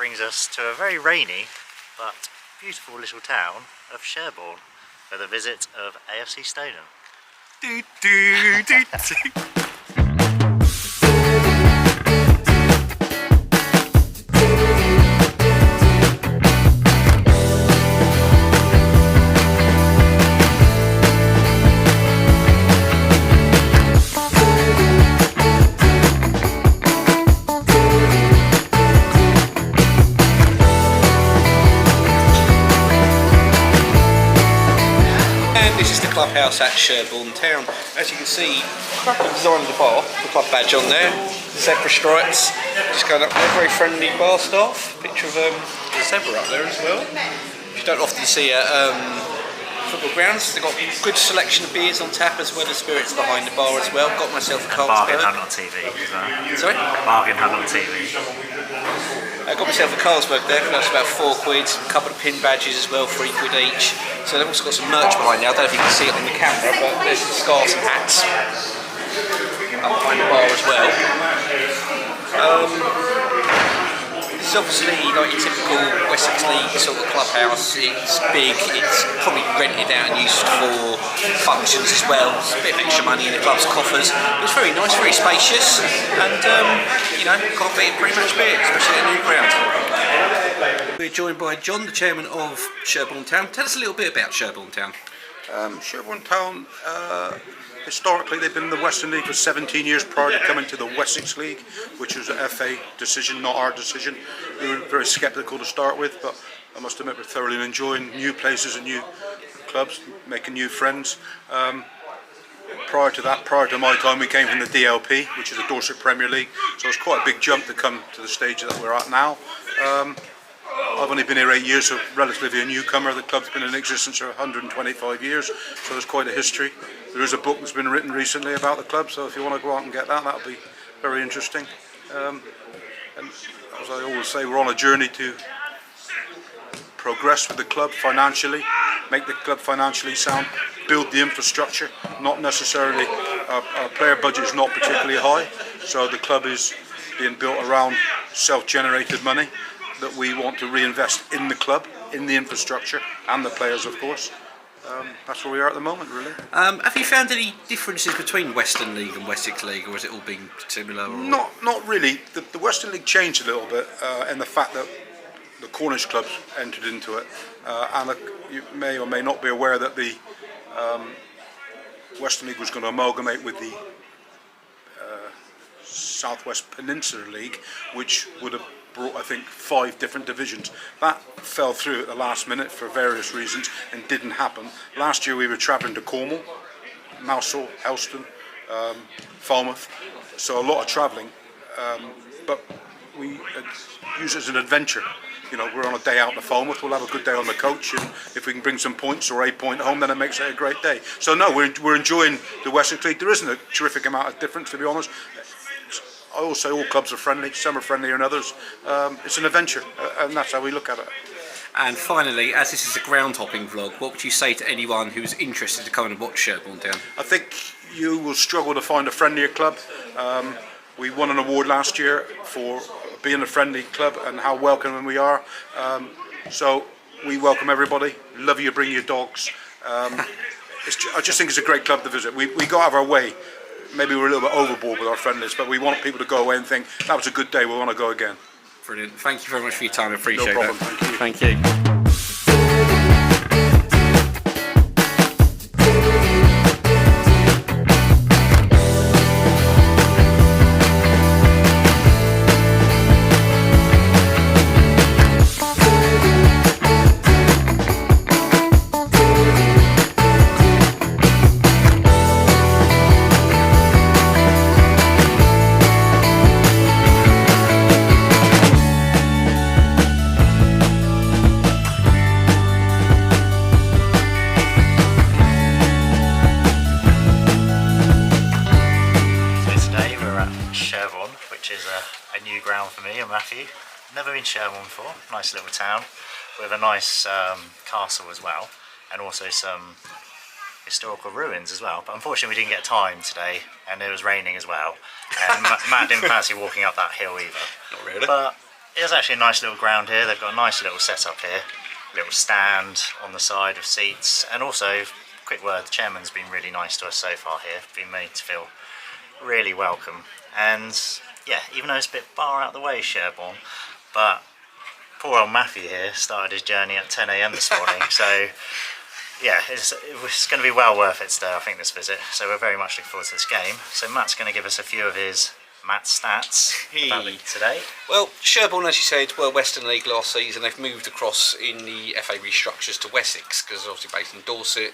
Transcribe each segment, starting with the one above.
brings us to a very rainy but beautiful little town of Sherborne for the visit of AFC Stoneham. Do, do, do, do. This is the clubhouse at Sherborne Town. As you can see, cracking design of the bar, the club badge on there, zebra stripes, just going up there, very friendly bar staff. Picture of a zebra up there as well, which you don't often see at football grounds. They've got a good selection of beers on tap as well as spirits behind the bar as well. Got myself a Bargain Carlsberg. Hunt on TV as well. Sorry? Bargain Hunt on TV. I got myself a Carlsberg there, that's about £4, a couple of pin badges as well, £3 each. So they've also got some merch behind there. I don't know if you can see it on the camera, but there's some scarves and hats up behind the bar as well. This is obviously like your typical Wessex League sort of clubhouse. It's big, it's probably rented out and used for functions as well. It's a bit of extra money in the club's coffers. It's very nice, very spacious, and you know, can't beat pretty much beer, especially at a new ground. We're joined by John, the chairman of Sherborne Town. Tell us a little bit about Sherborne Town. Sherborne Town, historically they've been in the Western League for 17 years prior to coming to the Wessex League, which was an FA decision, not our decision. We were very sceptical to start with, but I must admit we're thoroughly enjoying new places and new clubs, making new friends. Prior to that, prior to my time, we came from the DLP, which is the Dorset Premier League, so it's quite a big jump to come to the stage that we're at now. I've only been here 8 years, so relatively a newcomer. The club's been in existence for 125 years, so there's quite a history. There is a book that's been written recently about the club, so if you want to go out and get that, that'll be very interesting. And as I always say, we're on a journey to progress with the club financially, make the club financially sound, build the infrastructure. Not necessarily, our player budget is not particularly high, so the club is being built around self-generated money that we want to reinvest in the club, in the infrastructure, and the players, of course. That's where we are at the moment, really. Have you found any differences between Western League and Wessex League, or has it all been similar? Or? Not really. The Western League changed a little bit in the fact that the Cornish clubs entered into it, and you may or may not be aware that the Western League was going to amalgamate with the Southwest Peninsula League, which would have brought, I think, 5 different divisions. That fell through at the last minute for various reasons and didn't happen. Last year we were travelling to Cornwall, Mousehole, Helston, Falmouth, so a lot of travelling, but we use it as an adventure. You know, we're on a day out to Falmouth, we'll have a good day on the coach, and if we can bring some points or a point home, then it makes it a great day. So no, we're enjoying the Wessex League. There isn't a terrific amount of difference, to be honest. I always say all clubs are friendly, some are friendlier than others. It's an adventure, and that's how we look at it. And finally, as this is a ground hopping vlog, what would you say to anyone who's interested to come and watch Sherborne Town? I think you will struggle to find a friendlier club. We won an award last year for being a friendly club and how welcoming we are. So we welcome everybody, love you, bring your dogs. I just think it's a great club to visit. We go out of our way. Maybe we're a little bit overboard with our friendliness, but we want people to go away and think, that was a good day, we want to go again. Brilliant. Thank you very much for your time. I appreciate that. No problem. Thank you. Thank you. Which is a new ground for me and Matthew. Never been to Sherborne before. Nice little town with a nice castle as well, and also some historical ruins as well. But unfortunately we didn't get time today, and it was raining as well. And Matt didn't fancy walking up that hill either. Not really. But it's actually a nice little ground here. They've got a nice little setup here, little stand on the side of seats, and also, quick word, the chairman's been really nice to us so far here. Been made to feel really welcome. And yeah, even though it's a bit far out the way, Sherborne, but poor old Matthew here started his journey at 10 AM this morning, so yeah, it's going to be well worth it today, I think, this visit. So we're very much looking forward to this game. So Matt's going to give us a few of his stats about it today. Well, Sherborne, as you said, were Western League last season. They've moved across in the FA restructures to Wessex, because obviously based in Dorset,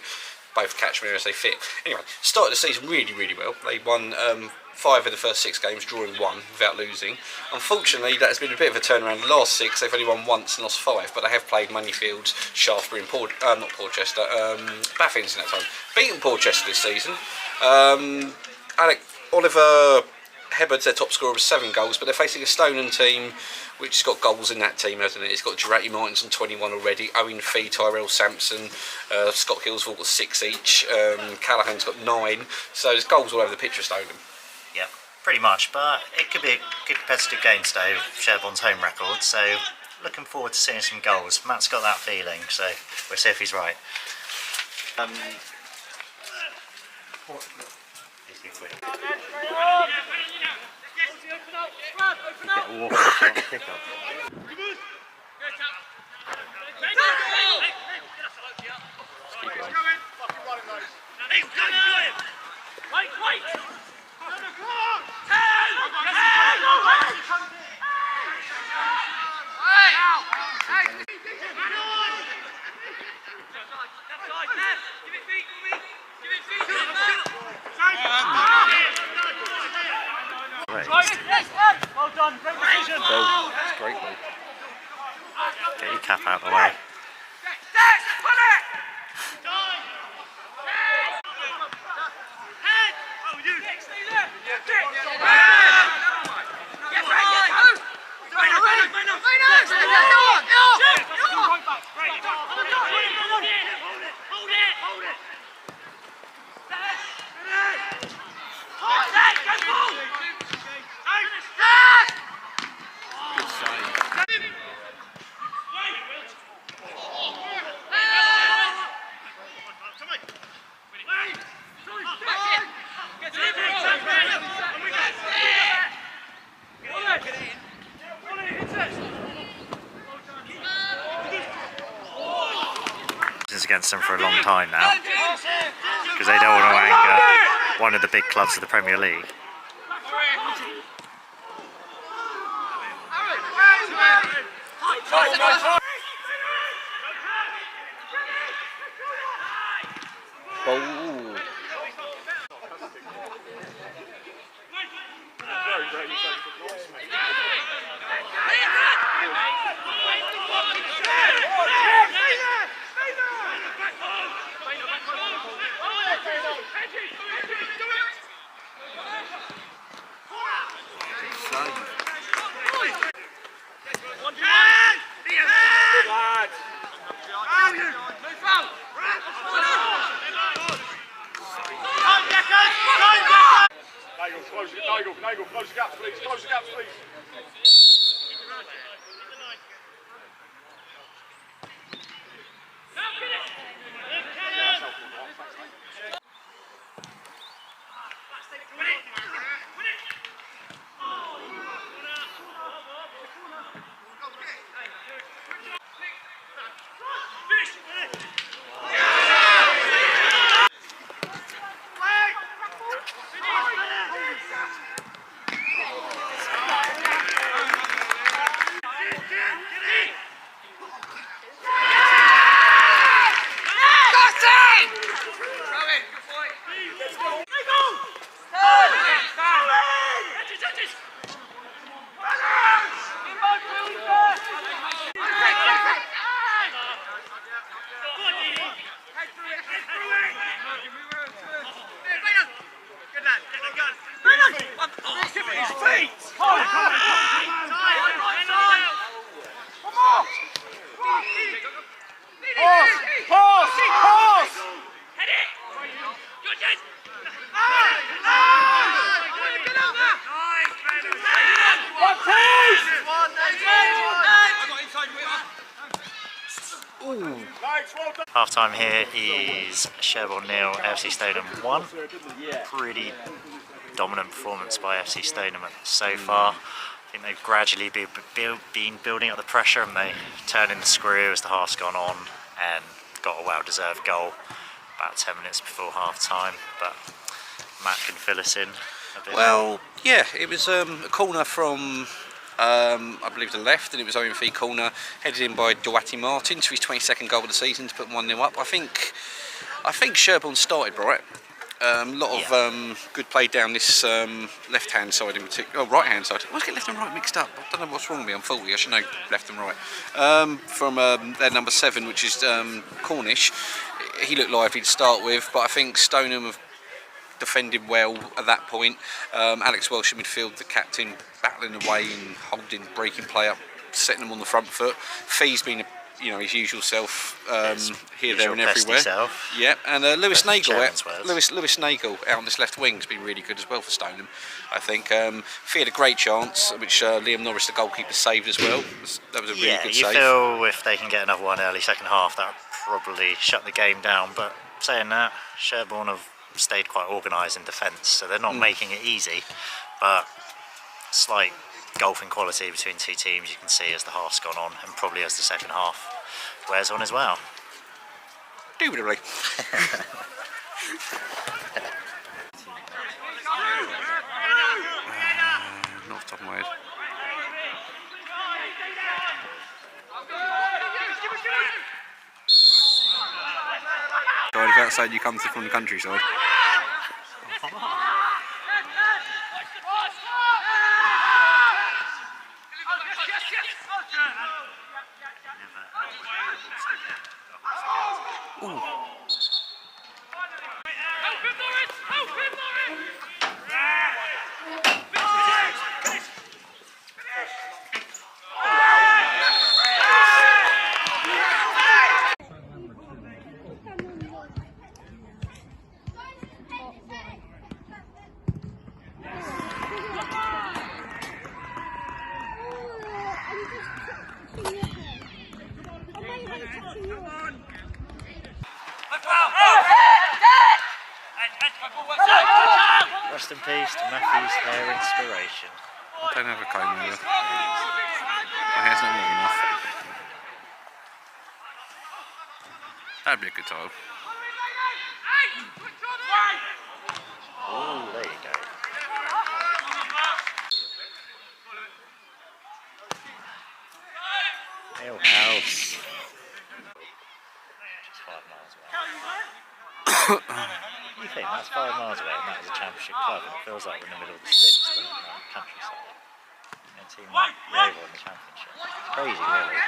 both catchment areas they fit. Anyway, started the season really, really well. They won 5 of the first 6 games, drawing 1 without losing. Unfortunately, that has been a bit of a turnaround. The last 6, they've only won once and lost 5, but they have played Moneyfields, Shaftesbury and Bathins in that time. Beaten Portchester this season. Oliver Hebbard's their top scorer with 7 goals, but they're facing a Stoneham team which has got goals in that team, hasn't it? It's got Gerati Martins on 21 already, Owen Fee, Tyrell Sampson, Scott Hill's all got 6 each, Callaghan's got 9, so there's goals all over the pitch for Stoneham. Yeah, pretty much, but it could be a good competitive game today with Sherborne's home record, so looking forward to seeing some goals. Matt's got that feeling, so we'll see if he's right. Well done, great decision. That's great, mate. Get your cap out of the way. Against them for a long time now, because they don't want to anger one of the big clubs of the Premier League. Nigel, close the gaps, please. Close the gaps, please. Half time here is Sherborne 0, AFC Stoneham 1. Pretty dominant performance by AFC Stoneham so far. I think they've gradually been building up the pressure, and they turned in the screw as the half's gone on and got a well-deserved goal about 10 minutes before half time. But Matt can fill us in a bit. Well, yeah, it was a corner from I believe the left, and it was OMV corner, headed in by Duarte Martins for his 22nd goal of the season to put 1-0 up. I think Sherborne started right. A lot of good play down this left-hand side in particular. Oh, right-hand side. I always get left and right mixed up. I don't know what's wrong with me. I'm faulty. I should know left and right. From their number 7, which is Cornish. He looked lively to start with, but I think Stoneham have defended well at that point. Alex Welsh in midfield, the captain, battling away and holding, breaking play up, setting them on the front foot. Fee's been, his usual self here, there, and everywhere. Yeah, and Lewis Nagel, Lewis Nagel out on this left wing has been really good as well for Stoneham. I think Fee had a great chance, which Liam Norris, the goalkeeper, saved as well. That was a really good save. You feel if they can get another one early second half, that would probably shut the game down. But saying that, Sherborne have stayed quite organised in defence, so they're not making it easy, but slight golfing quality between two teams you can see as the half's gone on, and probably as the second half wears on as well. Indubitably. Not off the top of my head. Sorry, without saying you come from the countryside. Ooh. Rest in peace to Matthew's hair inspiration. I don't have a comb either. My hair's not long enough. That'd be a good time. Oh, there you go. Hill House. Just 5 miles away. You think that's 5 miles away, and that is a championship club, and it feels like we're in the middle of the sticks, doesn't it, like countryside. And a team like Yeovil in the championship. It's crazy, really.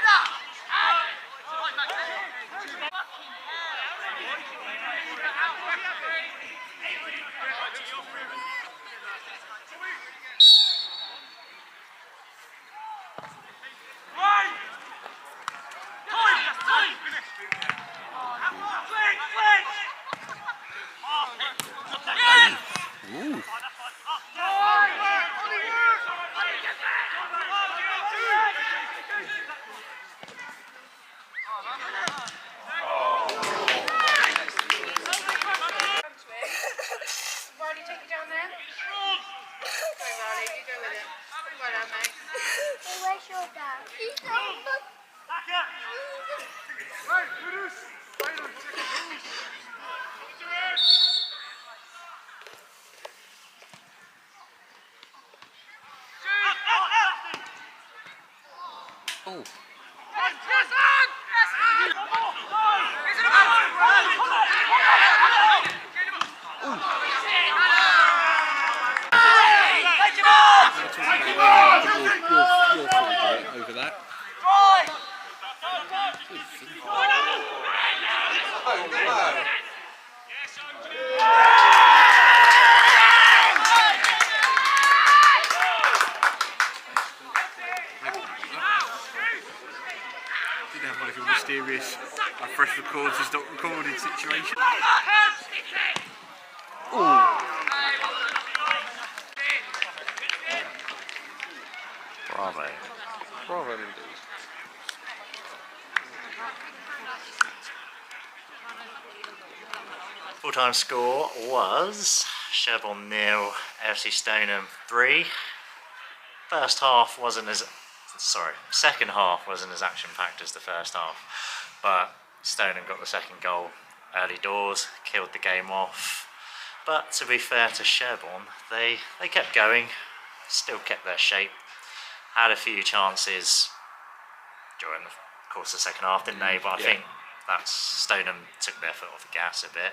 Ooh. Riley, take you down there. Go, Riley, you go with it. Well done, mate. Where's your dad? He's on the... Oh. Over that. Didn't have one of your mysterious fresh records is not recorded situation. Ooh. Bravo. Bravo indeed. Full-time score was Sherborne 0, AFC Stoneham 3. Second half wasn't as action-packed as the first half, but Stoneham got the second goal early doors, killed the game off. But to be fair to Sherborne, they kept going, still kept their shape, had a few chances during the course of the second half, didn't they? But I think that's Stoneham took their foot off the gas a bit.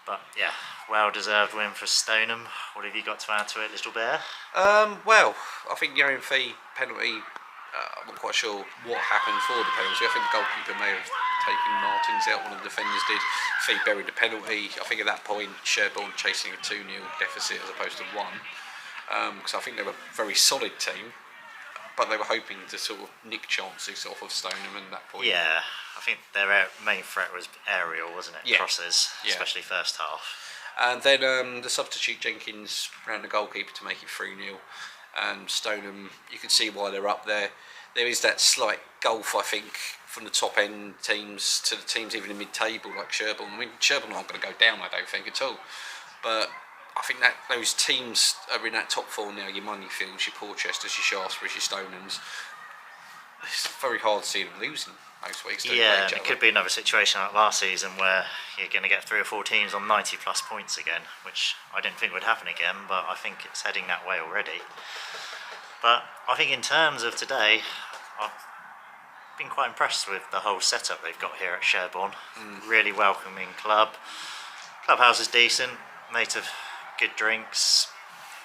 But yeah, well-deserved win for Stoneham. What have you got to add to it, Little Bear? Well, I think the OMV penalty, I'm not quite sure what happened for the penalty. I think the goalkeeper may have taken Martins out, one of the defenders did. Fee buried the penalty. I think at that point Sherborne chasing a 2-0 deficit as opposed to 1. Because I think they were a very solid team, but they were hoping to sort of nick chances off of Stoneham at that point. Yeah, I think their main threat was aerial, wasn't it? Yeah. Crosses, especially first half. And then the substitute Jenkins ran the goalkeeper to make it 3-0. And Stoneham, you can see why they're up there. There is that slight gulf, I think, from the top end teams to the teams even in mid-table like Sherborne. I mean, Sherborne aren't going to go down, I don't think, at all. But I think that those teams are in that top 4 now, your Moneyfields, your Portchesters, your Shaftesbury's, your Stonehams. It's very hard to see them losing most weeks. Yeah, and it could be another situation like last season where you're going to get 3 or 4 teams on 90 plus points again, which I didn't think would happen again, but I think it's heading that way already. But I think in terms of today, I've been quite impressed with the whole setup they've got here at Sherborne. Really welcoming club. Clubhouse is decent, made of good drinks,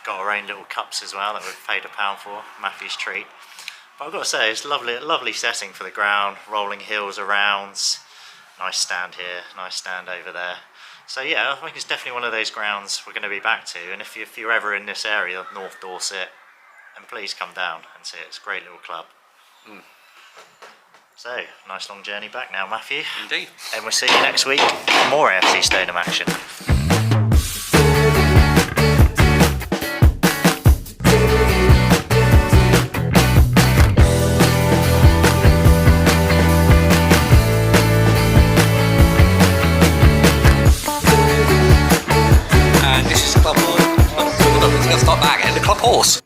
got our own little cups as well that we've paid £1 for, Matthew's treat. But I've got to say, it's lovely setting for the ground, rolling hills around, nice stand here, nice stand over there. So yeah, I think it's definitely one of those grounds we're going to be back to, and if you're ever in this area, North Dorset, then please come down and see it. It's a great little club. So, nice long journey back now, Matthew. Indeed. And we'll see you next week for more AFC Stoneham action. And this is Club Horse. Stop back at the Club Horse.